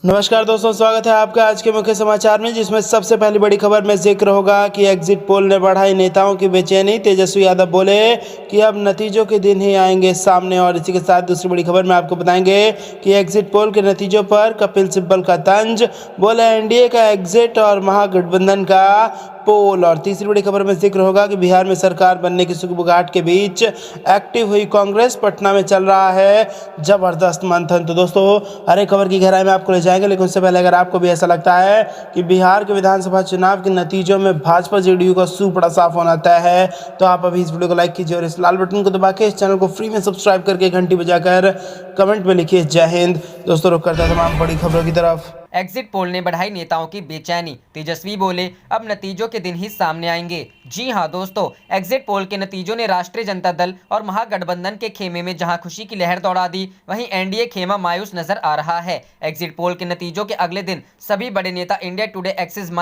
नमस्कार दोस्तों, स्वागत है आपका आज के मुख्य समाचार में, जिसमें सबसे पहली बड़ी खबर में जिक्र होगा कि एग्जिट पोल ने बढ़ाई नेताओं की बेचैनी। तेजस्वी यादव बोले कि अब नतीजों के दिन ही आएंगे सामने। और इसी के साथ दूसरी बड़ी खबर में आपको बताएंगे कि एग्जिट पोल के नतीजों पर कपिल सिब्बल का तंज, बोले एनडीए का एग्जिट और महागठबंधन का पोल। और तीसरी बड़ी खबर में जिक्र होगा कि बिहार में सरकार बनने की सुगबुगाहट के बीच एक्टिव हुई कांग्रेस, पटना में चल रहा है जबरदस्त मंथन। तो दोस्तों, हर एक खबर की गहराई में आपको ले जाएंगे, लेकिन उससे पहले अगर आपको भी ऐसा लगता है कि बिहार के विधानसभा चुनाव के नतीजों में भाजपा जेडीयू का सूपड़ा साफ होना तय है, तो आप अभी इस वीडियो को लाइक कीजिए और इस लाल बटन को दबा के इस चैनल को फ्री में सब्सक्राइब करके घंटी बजाकर कमेंट में लिखिए जय हिंद। दोस्तों, रुक करते हैं तमाम बड़ी खबरों की तरफ। एग्जिट पोल ने बढ़ाई नेताओं की बेचैनी। तेजस्वी बोले अब नतीजों के दिन ही सामने आएंगे। जी हां दोस्तों, एग्जिट पोल के नतीजों ने राष्ट्रीय जनता दल और महागठबंधन के खेमे में जहां खुशी की लहर दौड़ा दी, वहीं एनडीए खेमा मायूस नजर आ रहा है। एग्जिट पोल के नतीजों के अगले दिन सभी बड़े नेता India Today Axis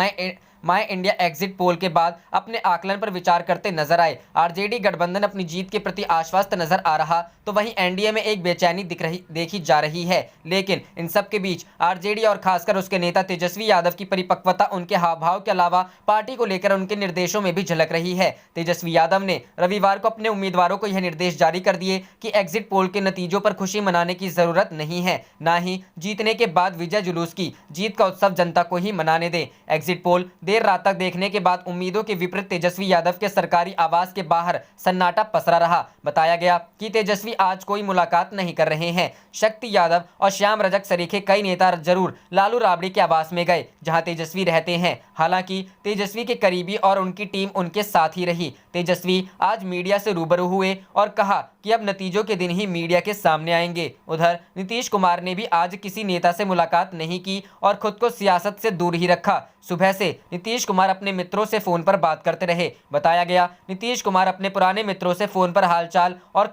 My India exit poll के बाद अपने आकलन पर विचार करते नजर आए। आरजेडी गठबंधन अपनी जीत के प्रति आश्वस्त नजर आ रहा, तो वहीं एनडीए में एक बेचैनी देखी जा रही है। लेकिन इन सब के बीच आरजेडी और खासकर उसके नेता तेजस्वी यादव की परिपक्वता उनके हाव भाव के अलावा पार्टी को लेकर उनके निर्देशों में भी झलक रही है। तेजस्वी यादव ने रविवार को अपने उम्मीदवारों को यह निर्देश जारी कर दिए कि एग्जिट पोल के नतीजों पर खुशी मनाने की जरूरत नहीं है, ना ही जीतने के बाद विजय जुलूस की। जीत का उत्सव जनता को ही मनाने दें। एग्जिट पोल देर रात तक देखने के बाद उम्मीदों के विपरीत तेजस्वी यादव के सरकारी आवास के बाहर सन्नाटा पसरा रहा। बताया गया कि तेजस्वी आज कोई मुलाकात नहीं कर रहे हैं। शक्ति यादव और श्याम रजक सरीखे कई नेता जरूर लालू राबड़ी के आवास में गए, जहां तेजस्वी रहते हैं। हालांकि तेजस्वी के करीबी और उनकी टीम उनके साथ ही रही। तेजस्वी आज मीडिया से रूबरू हुए और कहा कि अब नतीजों के दिन ही मीडिया के सामने आएंगे। उधर नीतीश कुमार ने भी आज किसी नेता से मुलाकात नहीं की और खुद को सियासत से दूर ही रखा। सुबह से नीतीश कुमार अपने मित्रों से फोन पर बात करते रहे। बताया गया नीतीश कुमार अपने पुराने मित्रों से फोन पर हालचाल और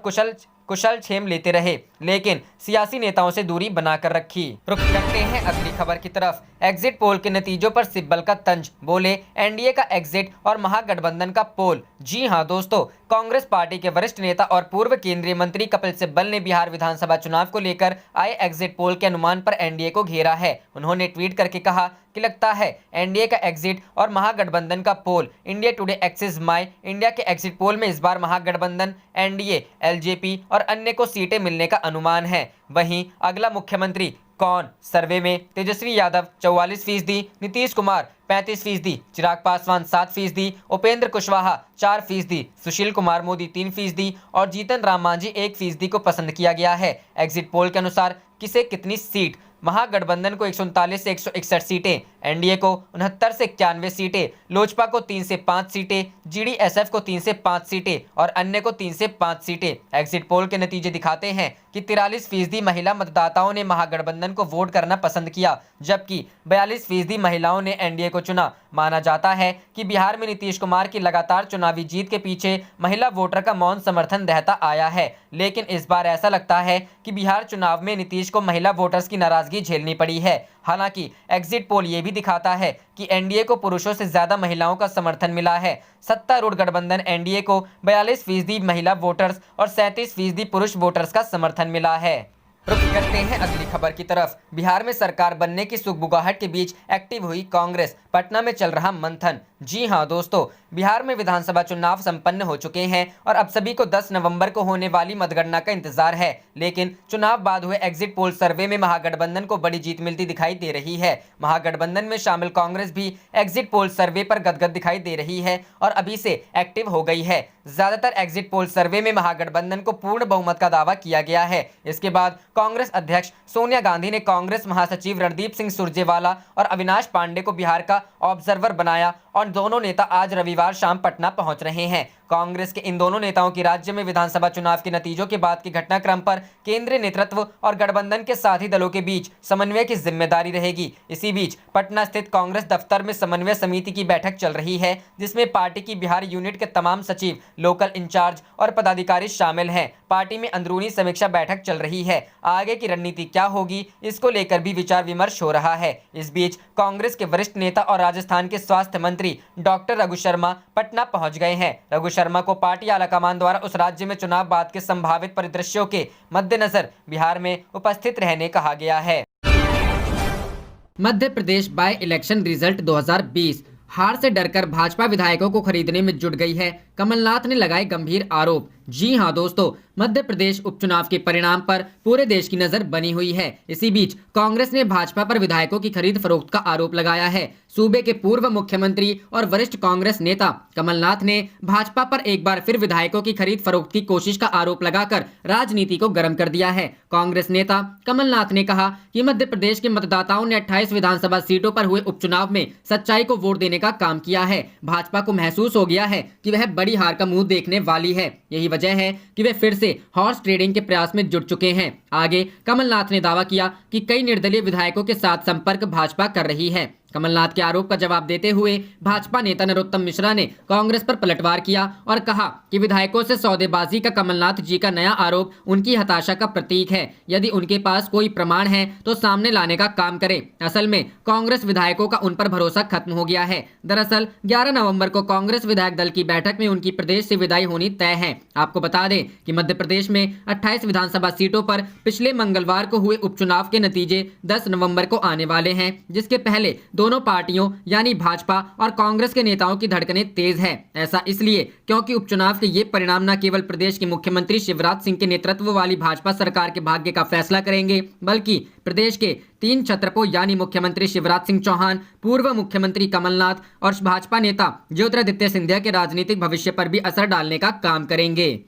कुशल क्षेम लेते रहे, लेकिन सियासी नेताओं से दूरी बनाकर रखी। रुक करते हैं अगली खबर की तरफ। एग्जिट पोल के नतीजों पर सिब्बल का तंज, बोले एनडीए का एग्जिट और महागठबंधन का पोल। जी हां दोस्तों, कांग्रेस पार्टी के वरिष्ठ नेता और पूर्व केंद्रीय मंत्री कपिल सिब्बल ने बिहार विधानसभा चुनाव को लेकर आए एग्जिट पोल के अनुमान पर एनडीए को घेरा है। उन्होंने ट्वीट करके कहा कि लगता है एनडीए का एग्जिट और महागठबंधन का poll. India Today Axis My India के एग्जिट पोल में इस बार महागठबंधन, एनडीए, एलजेपी और अन्य को सीटें मिलने का अनुमान है। वहीं अगला मुख्यमंत्री कौन सर्वे में तेजस्वी यादव 44%, नीतीश कुमार 35%, चिराग पासवान 7%, उपेंद्र कुशवाहा 4%, सुशील कुमार मोदी 3% और जीतन राम मांझी 1% को पसंद किया गया है। एग्जिट पोल के अनुसार किसे कितनी सीट? महागठबंधन को 139 से 161 सीटें, एनडीए को 69 से 91 सीटें, लोजपा को 3 से 5 सीटें, जीडीएसएफ को 3 से 5 सीटें और अन्य को 3 से 5 सीटें। एग्जिट पोल के नतीजे दिखाते हैं कि 43% महिला मतदाताओं ने महागठबंधन को वोट करना पसंद किया, जबकि 42% महिलाओं ने एनडीए को चुना। माना जाता है कि बिहार में नीतीश कुमार की लगातार चुनावी जीत के पीछे महिला वोटर का मौन समर्थन रहता आया है, लेकिन इस बार ऐसा लगता है कि बिहार चुनाव में नीतीश को महिला वोटर्स की नाराजगी झेलनी पड़ी है। हालांकि एग्जिट पोल ये भी दिखाता है कि एनडीए को पुरुषों से ज्यादा महिलाओं का समर्थन मिला है। सत्तारूढ़ गठबंधन एनडीए को 42% महिला वोटर्स और 37% पुरुष वोटर्स का समर्थन मिला है। रुक करते हैं अगली खबर की तरफ। बिहार में सरकार बनने की सुगबुगाहट के बीच एक्टिव हुई कांग्रेस, पटना में चल रहा मंथन। जी हां दोस्तों, बिहार में विधानसभा चुनाव संपन्न हो चुके हैं और अब सभी को 10 नवंबर को होने वाली मतगणना का इंतजार है। लेकिन चुनाव बाद हुए एग्जिट पोल सर्वे में महागठबंधन को बड़ी जीत मिलती दिखाई दे रही है। महागठबंधन में शामिल कांग्रेस भी एग्जिट पोल सर्वे पर गदगद दिखाई दे रही है और अभी से एक्टिव हो गई है। ज्यादातर एग्जिट पोल सर्वे में महागठबंधन को पूर्ण बहुमत का दावा किया गया है। इसके बाद कांग्रेस अध्यक्ष सोनिया गांधी ने कांग्रेस महासचिव रणदीप सिंह सुरजेवाला और अविनाश पांडे को बिहार का ऑब्जर्वर बनाया और दोनों नेता आज रविवार शाम पटना पहुंच रहे हैं। कांग्रेस के इन दोनों नेताओं की राज्य में विधानसभा चुनाव के नतीजों के बाद के घटनाक्रम पर केंद्रीय नेतृत्व और गठबंधन के साथी दलों के बीच समन्वय की जिम्मेदारी रहेगी। इसी बीच पटना स्थित कांग्रेस दफ्तर में समन्वय समिति की बैठक चल रही है, जिसमें पार्टी की बिहार यूनिट के तमाम सचिव, लोकल इंचार्ज और पदाधिकारी शामिल हैं। पार्टी में अंदरूनी समीक्षा बैठक चल रही है। आगे की रणनीति क्या होगी, इसको लेकर भी विचार विमर्श हो रहा है। इस बीच कांग्रेस के वरिष्ठ नेता और राजस्थान के स्वास्थ्य मंत्री डॉक्टर रघु शर्मा पटना पहुंच गए हैं। रघु शर्मा को पार्टी आलाकमान द्वारा उस राज्य में चुनाव बाद के संभावित परिदृश्यों के मद्देनजर बिहार में उपस्थित रहने कहा गया है। Madhya Pradesh by election result 2020। हार से डरकर भाजपा विधायकों को खरीदने में जुट गई है। कमलनाथ ने लगाए गंभीर आरोप। जी हां दोस्तों, मध्य प्रदेश उपचुनाव के परिणाम पर पूरे देश की नजर बनी हुई है। इसी बीच कांग्रेस ने भाजपा पर विधायकों की खरीद फरोख्त का आरोप लगाया है। सूबे के पूर्व मुख्यमंत्री और वरिष्ठ कांग्रेस नेता कमलनाथ ने भाजपा पर एक बार फिर विधायकों की खरीद फरोख्त की कोशिश का आरोप लगाकर राजनीति को गर्म कर दिया है। कांग्रेस नेता कमलनाथ ने कहा कि मध्य प्रदेश के मतदाताओं ने 28 विधानसभा सीटों पर हुए उपचुनाव में सच्चाई को वोट देने का काम किया है। भाजपा को महसूस हो गया है कि वह बड़ी हार का मुंह देखने वाली है। यही वजह है कि वे फिर से हॉर्स ट्रेडिंग के प्रयास में जुट चुके हैं। आगे कमलनाथ ने दावा किया कि कई निर्दलीय विधायकों के साथ संपर्क भाजपा कर रही है। कमलनाथ के आरोप का जवाब देते हुए भाजपा नेता नरोत्तम मिश्रा ने कांग्रेस पर पलटवार किया और कहा कि विधायकों से सौदेबाजी का कमलनाथ जी का नया आरोप उनकी हताशा का प्रतीक है। यदि उनके पास कोई प्रमाण है तो सामने लाने का काम करें। असल में कांग्रेस विधायकों का उन पर भरोसा खत्म हो गया है। दरअसल 11 नवंबर को कांग्रेस विधायक दल की बैठक में उनकी प्रदेश से विदाई होनी तय है। आपको बता दें कि मध्य प्रदेश में 28 विधानसभा सीटों पर पिछले मंगलवार को हुए उपचुनाव के नतीजे 10 नवंबर को आने वाले हैं, जिसके पहले दोनों पार्टियों यानी भाजपा और कांग्रेस के नेताओं की धड़कनें तेज है। ऐसा इसलिए क्योंकि उपचुनाव के ये परिणाम न केवल प्रदेश के मुख्यमंत्री शिवराज सिंह के नेतृत्व वाली भाजपा सरकार के भाग्य का फैसला करेंगे, बल्कि प्रदेश के 3 छत्रपों यानी मुख्यमंत्री शिवराज सिंह चौहान, पूर्व मुख्यमंत्री कमलनाथ और भाजपा नेता ज्योतिरादित्य सिंधिया के राजनीतिक भविष्य पर भी असर डालने का काम करेंगे।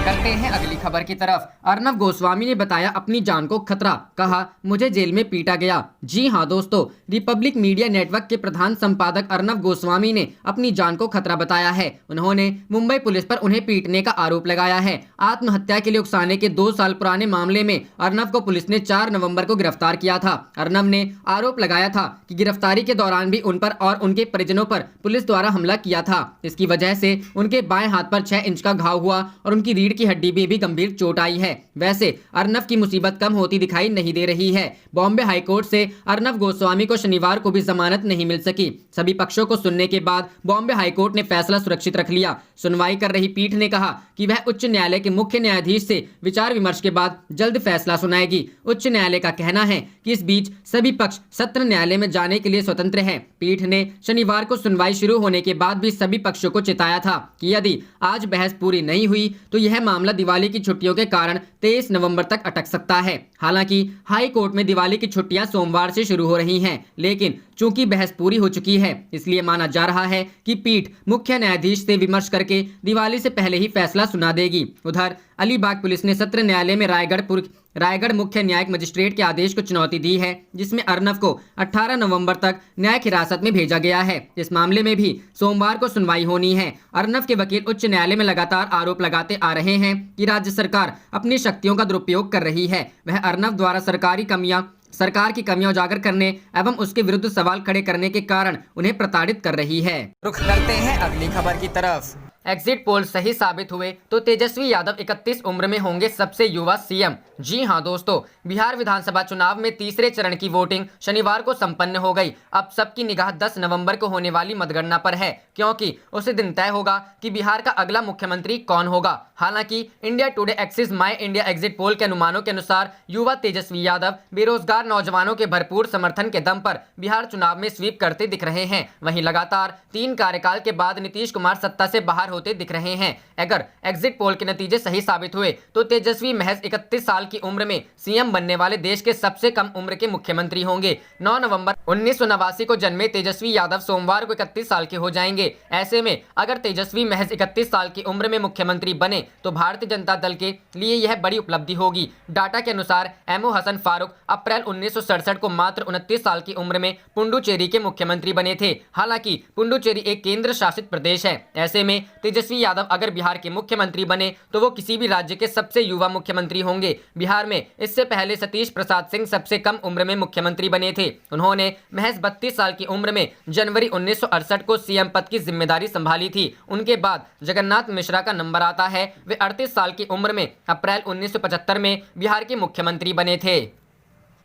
करते हैं अगली खबर की तरफ। अर्नब गोस्वामी ने बताया अपनी जान को खतरा, कहा मुझे जेल में पीटा गया। जी हां दोस्तों, रिपब्लिक मीडिया नेटवर्क के प्रधान संपादक अर्नब गोस्वामी ने अपनी जान को खतरा बताया है। उन्होंने मुंबई पुलिस पर उन्हें पीटने का आरोप लगाया है। आत्महत्या के लिए उकसाने के 2 साल पुराने मामले में अर्नब को पुलिस ने 4 नवंबर को गिरफ्तार किया था। अर्नब ने आरोप लगाया था कि गिरफ्तारी के दौरान भी उन पर और उनके परिजनों पर पुलिस द्वारा हमला किया था। इसकी वजह से उनके बाएं हाथ पर 6 इंच का घाव हुआ और उनकी रीढ़ की हड्डी में भी गंभीर चोट आई है। वैसे अर्नब की मुसीबत कम होती दिखाई नहीं दे रही है। बॉम्बे हाईकोर्ट से अर्नब गोस्वामी को शनिवार को भी जमानत नहीं मिल सकी। सभी पक्षों को सुनने के बाद बॉम्बे हाईकोर्ट ने फैसला सुरक्षित रख लिया। सुनवाई कर रही पीठ ने कहा कि वह उच्च न्यायालय के मुख्य न्यायाधीश से विचार विमर्श के बाद जल्द फैसला सुनाएगी। उच्च न्यायालय का कहना है कि इस बीच सभी पक्ष सत्र न्यायालय में जाने के लिए स्वतंत्र हैं। पीठ ने शनिवार को सुनवाई शुरू होने के बाद भी सभी पक्षों को चिताया था कि यदि आज बहस पूरी नहीं हुई तो यह मामला दिवाली की छुट्टियों के कारण 23 नवंबर तक अटक सकता है। हालांकि हाई कोर्ट में दिवाली की छुट्टियां सोमवार से शुरू हो रही हैं, लेकिन चूंकि बहस पूरी हो चुकी है इसलिए माना जा रहा है कि पीठ मुख्य न्यायाधीश से विमर्श करके दिवाली से पहले ही फैसला सुना देगी। उधर अलीबाग पुलिस ने सत्र न्यायालय में रायगढ़ मुख्य न्यायिक मजिस्ट्रेट के आदेश को चुनौती दी है, जिसमें अर्नब को 18 नवंबर तक न्यायिक हिरासत में भेजा गया है। इस मामले में भी सोमवार को सुनवाई होनी है। अर्नब के वकील उच्च न्यायालय में लगातार आरोप लगाते आ रहे हैं कि राज्य सरकार अपनी शक्तियों का दुरुपयोग कर रही है। वह अर्नब द्वारा सरकार की कमियां उजागर करने एवं उसके विरुद्ध सवाल खड़े करने के कारण उन्हें प्रताड़ित कर रही है। रुख करते हैं अगली खबर की तरफ। एग्जिट पोल सही साबित हुए तो तेजस्वी यादव 31 उम्र में होंगे सबसे युवा सीएम। जी हां दोस्तों, बिहार विधानसभा चुनाव में तीसरे चरण की वोटिंग शनिवार को संपन्न हो गई। अब सबकी निगाह 10 नवंबर को होने वाली मतगणना पर है, क्योंकि उसी दिन तय होगा कि बिहार का अगला मुख्यमंत्री कौन होगा। हालांकि India Today Axis My India exit poll के अनुमानों के अनुसार युवा तेजस्वी यादव बेरोजगार नौजवानों के भरपूर समर्थन के दम पर बिहार चुनाव में स्वीप करते दिख रहे हैं। वहीं लगातार 3 कार्यकाल के बाद नीतीश कुमार सत्ता से बाहर होते दिख रहे हैं। अगर एग्जिट पोल के नतीजे सही साबित हुए तो तेजस्वी महज 31 साल की उम्र में सीएम बनने वाले देश के सबसे कम उम्र के मुख्यमंत्री होंगे। 9 नवंबर 1989 को जन्मे तेजस्वी यादव सोमवार को 31 साल के हो जाएंगे। ऐसे में अगर तेजस्वी महज 31 साल की उम्र में मुख्यमंत्री बने तो भारतीय जनता दल के लिए यह बड़ी उपलब्धि होगी। डाटा के अनुसार एमओ हसन फारूक अप्रैल 1967 को मात्र 29 साल की उम्र में पुडुचेरी के मुख्यमंत्री बने थे। हालांकि पुडुचेरी एक केंद्र शासित प्रदेश है। ऐसे में तेजस्वी यादव अगर बिहार के मुख्यमंत्री बने तो वो किसी भी राज्य के सबसे युवा मुख्यमंत्री होंगे। बिहार में इससे पहले सतीश प्रसाद सिंह सबसे कम उम्र में मुख्यमंत्री बने थे। उन्होंने महज 32 साल की उम्र में जनवरी 1968 को सीएम पद की जिम्मेदारी संभाली थी। उनके बाद जगन्नाथ मिश्रा का नंबर आता है। वे 38 साल की उम्र में अप्रैल 1975 में बिहार के मुख्यमंत्री बने थे।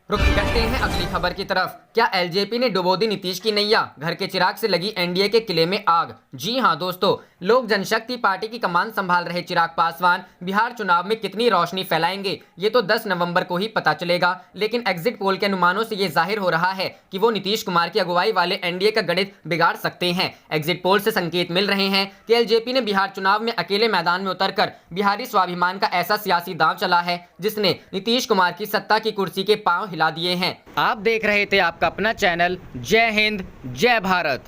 रुक करते हैं अगली खबर की तरफ। क्या एलजेपी ने डुबो दी नीतीश की नैया, घर के चिराग से लगी एनडीए के किले में आग। जी हां दोस्तों, लोक जनशक्ति पार्टी की कमान संभाल रहे चिराग पासवान बिहार चुनाव में कितनी रोशनी फैलाएंगे ये तो 10 नवंबर को ही पता चलेगा। लेकिन एग्जिट पोल के अनुमानों से ये जाहिर हो रहा है कि वो नीतीश कुमार की अगुवाई वाले एनडीए का गणित बिगाड़ सकते हैं। एग्जिट पोल से संकेत मिल रहे हैं कि एलजेपी ने बिहार चुनाव में अकेले मैदान में उतरकर बिहारी स्वाभिमान का ऐसा सियासी दांव चला है जिसने नीतीश कुमार की सत्ता की कुर्सी के पांव हिला दिए हैं। आप देख रहे थे आपका अपना चैनल जय हिंद जय भारत।